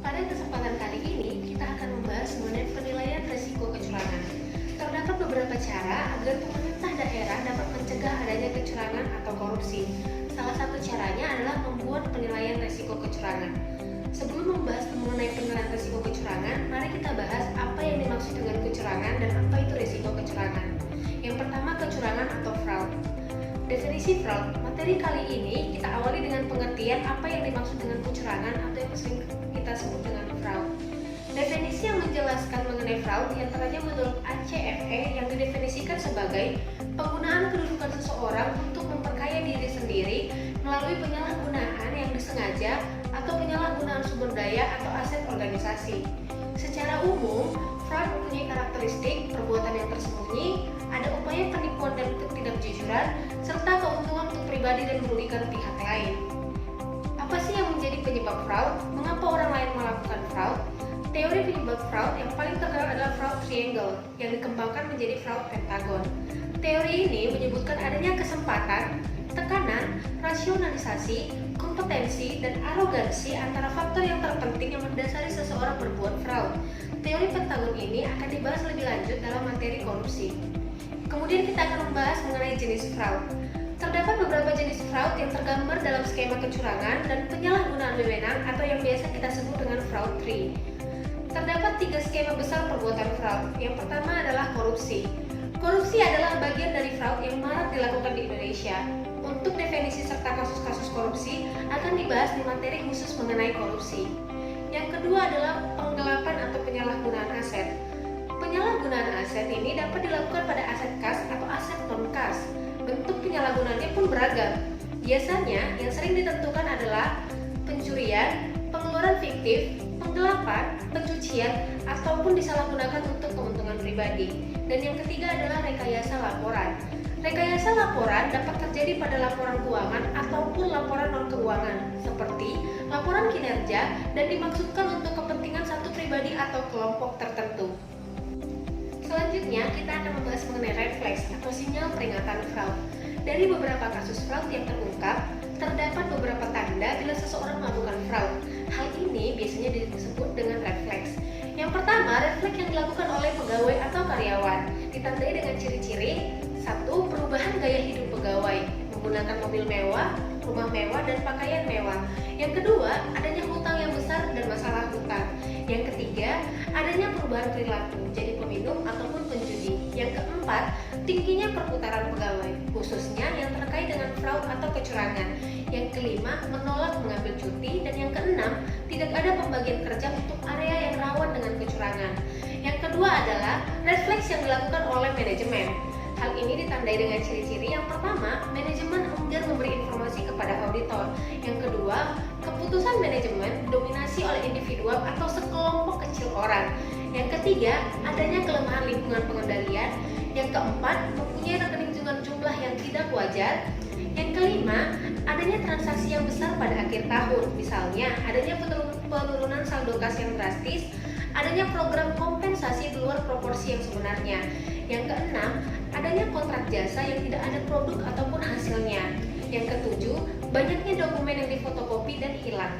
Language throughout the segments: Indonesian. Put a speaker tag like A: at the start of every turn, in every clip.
A: Pada kesempatan kali ini, kita akan membahas mengenai penilaian risiko kecurangan. Terdapat beberapa cara agar pemerintah daerah dapat mencegah adanya kecurangan atau korupsi. Salah satu caranya adalah membuat penilaian risiko kecurangan. Sebelum membahas mengenai penilaian risiko kecurangan, mari kita bahas apa yang dimaksud dengan kecurangan dan apa itu risiko kecurangan. Yang pertama, kecurangan atau fraud. Definisi fraud, materi kali ini kita awali dengan pengertian apa yang dimaksud dengan kecurangan atau yang sering kita sebut dengan fraud. Definisi yang menjelaskan mengenai fraud diantaranya menurut ACFE yang didefinisikan sebagai penggunaan kedudukan seseorang untuk memperkaya diri sendiri melalui penyalahgunaan yang disengaja atau penyalahgunaan sumber daya atau aset organisasi. Secara umum, fraud mempunyai karakteristik perbuatan yang tersembunyi, ada upaya penipuan dan ketidakjujuran, serta keuntungan untuk pribadi dan merugikan pihak lain. Apa sih yang menjadi penyebab fraud? Mengapa orang lain melakukan fraud? Teori penyebab fraud yang paling terkenal adalah fraud triangle yang dikembangkan menjadi fraud pentagon. Teori ini menyebutkan adanya kesempatan, tekanan, rasionalisasi, kompetensi, dan arogansi antara faktor yang terpenting yang mendasari seseorang berbuat fraud. Teori pentagon ini akan dibahas lebih lanjut dalam materi korupsi. Kemudian kita akan membahas mengenai jenis fraud. Terdapat beberapa jenis fraud yang tergambar dalam skema kecurangan dan penyalahgunaan wewenang atau yang biasa kita sebut dengan fraud tree. Terdapat 3 skema besar perbuatan fraud. Yang pertama adalah korupsi. Korupsi adalah bagian dari fraud yang marak dilakukan di Indonesia. Untuk definisi serta kasus-kasus korupsi akan dibahas di materi khusus mengenai korupsi. Yang kedua adalah penggelapan atau penyalahgunaan aset. Penyalahgunaan aset ini dapat dilakukan pada aset kas atau aset non-kas. Bentuk penyalahgunaannya pun beragam. Biasanya yang sering ditentukan adalah pencurian, pengeluaran fiktif, penggelapan, pencucian, ataupun disalahgunakan untuk keuntungan pribadi. Dan yang ketiga adalah rekayasa laporan. Rekayasa laporan dapat terjadi pada laporan keuangan ataupun laporan non-keuangan, seperti laporan kinerja dan dimaksudkan untuk kepentingan satu pribadi atau kelompok tertentu. Selanjutnya, kita akan membahas mengenai red flags atau sinyal peringatan fraud. Dari beberapa kasus fraud yang terungkap, terdapat beberapa tanda bila seseorang melakukan fraud. Hal ini biasanya disebut dengan red flags. Yang pertama, red flag yang dilakukan oleh pegawai atau karyawan ditandai dengan ciri-ciri: 1. Perubahan gaya hidup pegawai, menggunakan mobil mewah, rumah mewah, dan pakaian mewah. Yang kedua, adanya hutang yang besar dan masalah hutang. Yang ketiga, adanya perubahan perilaku, jadi peminum ataupun penjudi. Yang keempat, tingginya perputaran pegawai, khususnya yang terkait dengan fraud atau kecurangan. Yang kelima, menolak mengambil cuti. Dan yang keenam, tidak ada pembagian kerja untuk area yang rawan dengan kecurangan. Yang kedua adalah red flags yang dilakukan oleh manajemen. Hal ini ditandai dengan ciri-ciri. Yang pertama, manajemen enggan memberi informasi kepada auditor. Yang kedua, keputusan manajemen didominasi oleh individual atau sekelompok kecil orang. Yang ketiga, adanya kelemahan lingkungan pengendalian. Yang keempat, mempunyai rekening dengan jumlah yang tidak wajar. Yang kelima, adanya transaksi yang besar pada akhir tahun. Misalnya, adanya penurunan saldo kas yang drastis, adanya program kompensasi di luar proporsi yang sebenarnya. Yang keenam, adanya kontrak jasa yang tidak ada produk ataupun hasilnya. Yang ketujuh, banyaknya dokumen yang difotokopi dan hilang.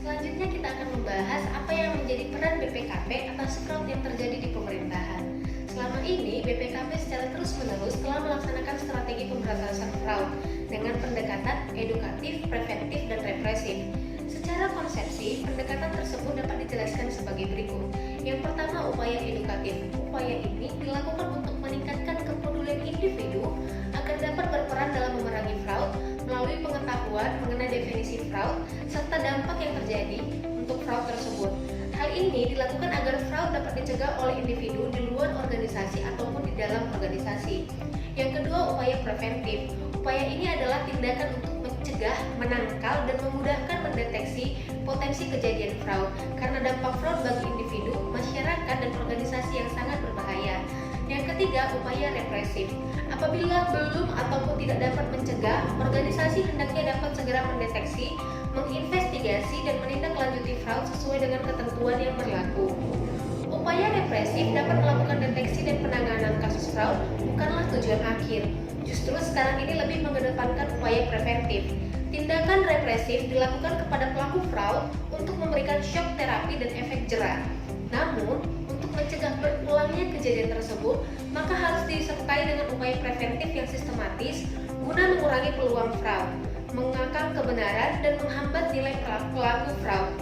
A: Selanjutnya kita akan membahas apa yang menjadi peran BPKP atas fraud yang terjadi di pemerintahan. Selama ini, BPKP secara terus-menerus telah melaksanakan strategi pemberantasan fraud dengan pendekatan edukatif, preventif, dan represif. Secara konsepsi, pendekatan tersebut dapat dijelaskan sebagai berikut. Yang pertama, upaya edukatif. Upaya ini dilakukan untuk meningkatkan kepedulian individu agar dapat berperan dalam memerangi fraud melalui pengetahuan mengenai definisi fraud serta dampak yang terjadi untuk fraud tersebut. Hal ini dilakukan agar fraud dapat dicegah oleh individu di luar organisasi ataupun di dalam organisasi. Yang kedua, upaya preventif. Upaya ini adalah tindakan untuk mencegah, menangkal, dan memudahkan mendeteksi potensi kejadian fraud karena dampak fraud bagi individu, masyarakat, dan organisasi yang sangat berbahaya. Yang ketiga, upaya represif. Apabila belum ataupun tidak dapat mencegah, organisasi hendaknya dapat segera mendeteksi, menginvestigasi, dan menindaklanjuti fraud sesuai dengan ketentuan yang berlaku. Upaya represif dapat melakukan deteksi dan penanganan kasus fraud bukanlah tujuan akhir. Justru sekarang ini lebih mengedepankan upaya preventif. Tindakan represif dilakukan kepada pelaku fraud untuk memberikan shock terapi dan efek jera. Namun, untuk mencegah berulangnya kejadian tersebut, maka harus disertai dengan upaya preventif yang sistematis guna mengurangi peluang fraud, mengakar kebenaran, dan menghambat nilai pelaku fraud.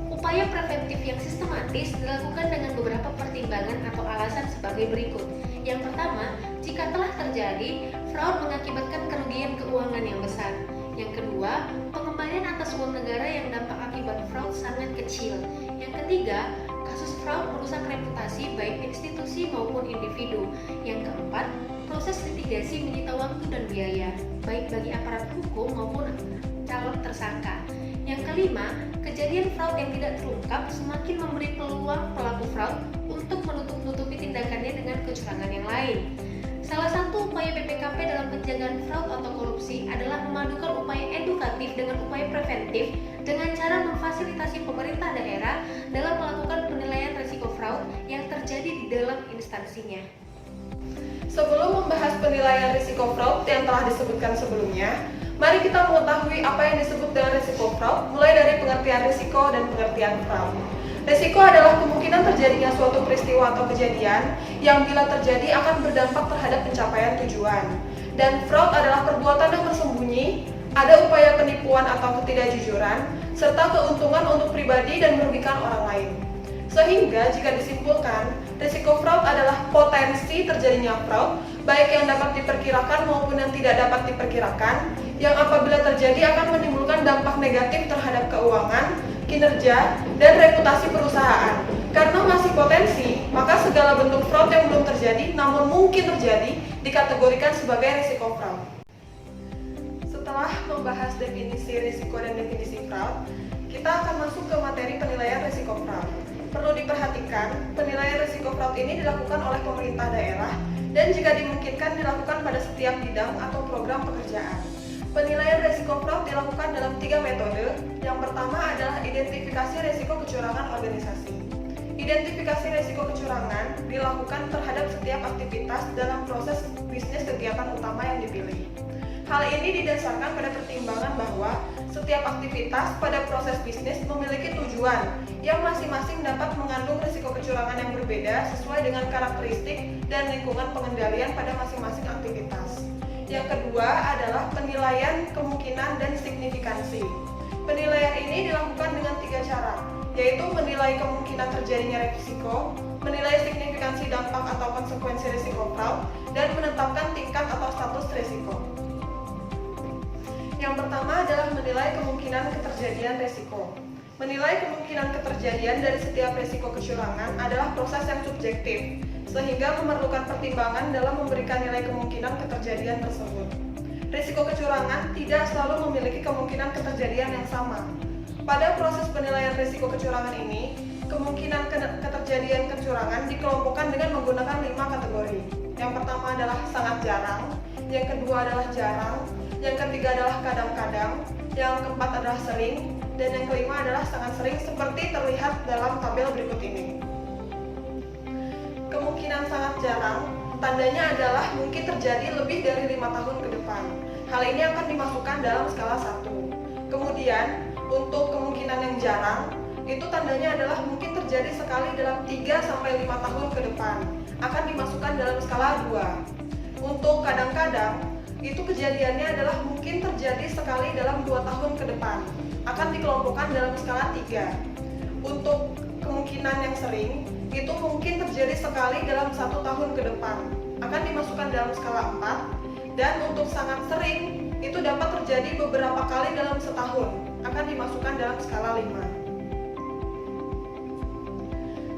A: Upaya preventif yang sistematis dilakukan dengan beberapa pertimbangan atau alasan sebagai berikut. Yang pertama, jika telah terjadi, fraud mengakibatkan kerugian keuangan yang besar. Yang kedua, pengembalian atas uang negara yang dampak akibat fraud sangat kecil. Yang ketiga, kasus fraud merusak reputasi baik institusi maupun individu. Yang keempat, proses litigasi menyita waktu dan biaya, baik bagi aparat hukum maupun calon tersangka. Yang kelima, kejadian fraud yang tidak terungkap semakin memberi peluang pelaku fraud untuk menutup-nutupi tindakannya dengan kecurangan yang lain. Salah satu upaya BPKP dalam pencegahan fraud atau korupsi adalah memadukan upaya edukatif dengan upaya preventif dengan cara memfasilitasi pemerintah daerah dalam melakukan penilaian risiko fraud yang terjadi di dalam instansinya.
B: Sebelum membahas penilaian risiko fraud yang telah disebutkan sebelumnya, mari kita mengetahui apa yang disebut dengan risiko fraud, mulai dari pengertian risiko dan pengertian fraud. Risiko adalah kemungkinan terjadinya suatu peristiwa atau kejadian yang bila terjadi akan berdampak terhadap pencapaian tujuan. Dan fraud adalah perbuatan yang bersembunyi, ada upaya penipuan atau ketidakjujuran, serta keuntungan untuk pribadi dan merugikan orang lain. Sehingga jika disimpulkan, risiko fraud adalah potensi terjadinya fraud, baik yang dapat diperkirakan maupun yang tidak dapat diperkirakan, yang apabila terjadi akan menimbulkan dampak negatif terhadap keuangan, kinerja, dan reputasi perusahaan. Karena masih potensi, maka segala bentuk fraud yang belum terjadi namun mungkin terjadi dikategorikan sebagai risiko fraud. Setelah membahas definisi risiko dan definisi fraud, kita akan masuk ke materi penilaian risiko fraud. Perlu diperhatikan, penilaian risiko fraud ini dilakukan oleh pemerintah daerah dan jika dimungkinkan dilakukan pada setiap bidang atau program pekerjaan. Penilaian risiko fraud dilakukan dalam 3 metode. Yang pertama adalah identifikasi risiko kecurangan organisasi. Identifikasi risiko kecurangan dilakukan terhadap setiap aktivitas dalam proses bisnis kegiatan utama yang dipilih. Hal ini didasarkan pada pertimbangan bahwa setiap aktivitas pada proses bisnis memiliki tujuan yang masing-masing dapat mengandung risiko kecurangan yang berbeda sesuai dengan karakteristik dan lingkungan pengendalian pada masing-masing aktivitas. Yang kedua adalah penilaian kemungkinan dan signifikansi. Penilaian ini dilakukan dengan 3 cara, yaitu menilai kemungkinan terjadinya risiko, menilai signifikansi dampak atau konsekuensi risiko fraud, dan menetapkan tingkat atau status risiko. Yang pertama adalah menilai kemungkinan keterjadian risiko. Menilai kemungkinan keterjadian dari setiap risiko kecurangan adalah proses yang subjektif, sehingga memerlukan pertimbangan dalam memberikan nilai kemungkinan keterjadian tersebut. Risiko kecurangan tidak selalu memiliki kemungkinan keterjadian yang sama. Pada proses penilaian risiko kecurangan ini, kemungkinan keterjadian kecurangan dikelompokkan dengan menggunakan 5 kategori. Yang pertama adalah sangat jarang, yang kedua adalah jarang, yang ketiga adalah kadang-kadang, yang keempat adalah sering, dan yang kelima adalah sangat sering seperti terlihat dalam tabel berikut ini. Kemungkinan sangat jarang, tandanya adalah mungkin terjadi lebih dari 5 tahun ke depan. Hal ini akan dimasukkan dalam skala 1. Kemudian, untuk kemungkinan yang jarang, itu tandanya adalah mungkin terjadi sekali dalam 3-5 tahun ke depan. Akan dimasukkan dalam skala 2. Untuk kadang-kadang, itu kejadiannya adalah mungkin terjadi sekali dalam 2 tahun ke depan. Akan dikelompokkan dalam skala 3. Untuk kemungkinan yang sering, itu mungkin terjadi sekali dalam 1 tahun ke depan. Akan dimasukkan dalam skala 4. Dan untuk sangat sering, itu dapat terjadi beberapa kali dalam setahun. Akan dimasukkan dalam skala 5.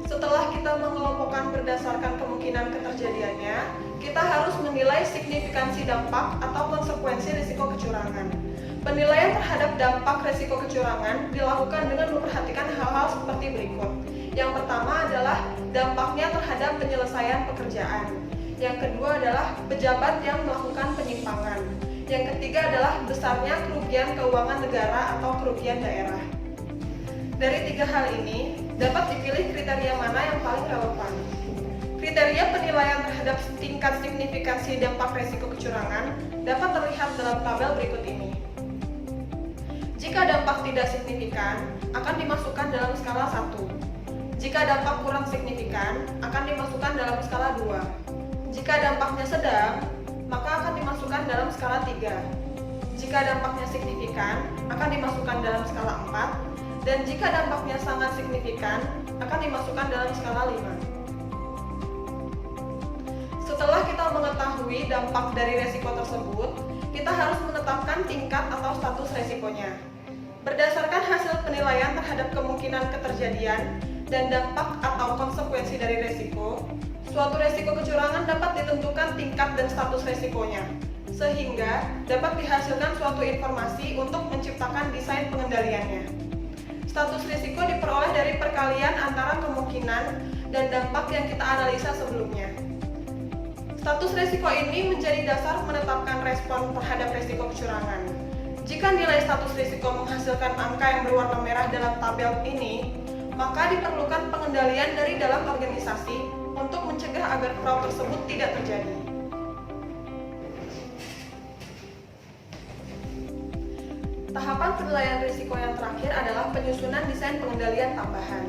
B: Setelah kita mengelompokkan berdasarkan kemungkinan keterjadiannya, kita harus menilai signifikansi dampak atau konsekuensi risiko kecurangan. Penilaian terhadap dampak risiko kecurangan dilakukan dengan memperhatikan hal-hal seperti berikut. Yang pertama adalah dampaknya terhadap penyelesaian pekerjaan. Yang kedua adalah pejabat yang melakukan penyimpangan. Yang ketiga adalah besarnya kerugian keuangan negara atau kerugian daerah. Dari 3 hal ini, dapat dipilih kriteria mana yang paling relevan. Kriteria penilaian terhadap tingkat signifikansi dampak risiko kecurangan dapat terlihat dalam tabel berikut ini. Jika dampak tidak signifikan, akan dimasukkan dalam skala 1. Jika dampak kurang signifikan, akan dimasukkan dalam skala 2. Jika dampaknya sedang, maka akan dimasukkan dalam skala 3. Jika dampaknya signifikan, akan dimasukkan dalam skala 4. Dan jika dampaknya sangat signifikan, akan dimasukkan dalam skala 5. Setelah kita mengetahui dampak dari resiko tersebut, kita harus menetapkan tingkat atau status resikonya. Berdasarkan hasil penilaian terhadap kemungkinan keterjadian dan dampak atau konsekuensi dari resiko, suatu resiko kecurangan dapat ditentukan tingkat dan status resikonya, sehingga dapat dihasilkan suatu informasi untuk menciptakan desain pengendaliannya. Status risiko diperoleh dari perkalian antara kemungkinan dan dampak yang kita analisa sebelumnya. Status risiko ini menjadi dasar menetapkan respon terhadap risiko kecurangan. Jika nilai status risiko menghasilkan angka yang berwarna merah dalam tabel ini, maka diperlukan pengendalian dari dalam organisasi untuk mencegah agar fraud tersebut tidak terjadi. Tahapan penilaian risiko yang terakhir adalah penyusunan desain pengendalian tambahan.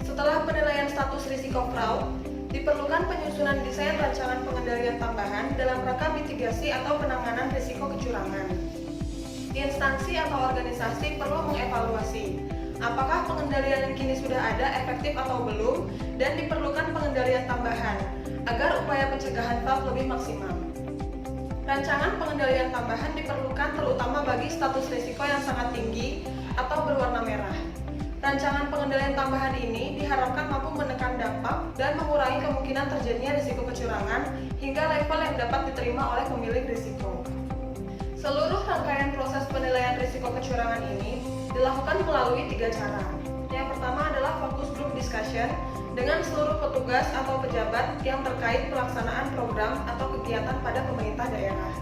B: Setelah penilaian status risiko fraud, diperlukan penyusunan desain rancangan pengendalian tambahan dalam rangka mitigasi atau penanganan risiko kecurangan. Instansi atau organisasi perlu mengevaluasi apakah pengendalian yang kini sudah ada efektif atau belum, dan diperlukan pengendalian tambahan agar upaya pencegahan fraud lebih maksimal. Rancangan pengendalian tambahan diperlukan terutama bagi status risiko yang sangat tinggi atau berwarna merah. Rancangan pengendalian tambahan ini diharapkan mampu menekan dampak dan mengurangi kemungkinan terjadinya risiko kecurangan hingga level yang dapat diterima oleh pemilik risiko. Seluruh rangkaian proses penilaian risiko kecurangan ini dilakukan melalui 3 cara. Yang pertama adalah focus group discussion dengan seluruh petugas atau pejabat yang terkait pelaksanaan program atau kegiatan pada pemerintah daerah.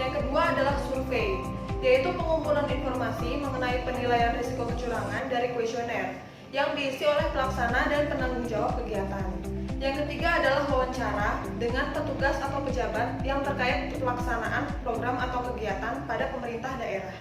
B: Yang kedua adalah survei, yaitu pengumpulan informasi mengenai penilaian risiko kecurangan dari kuesioner yang diisi oleh pelaksana dan penanggung jawab kegiatan. Yang ketiga adalah wawancara dengan petugas atau pejabat yang terkait pelaksanaan program atau kegiatan pada pemerintah daerah.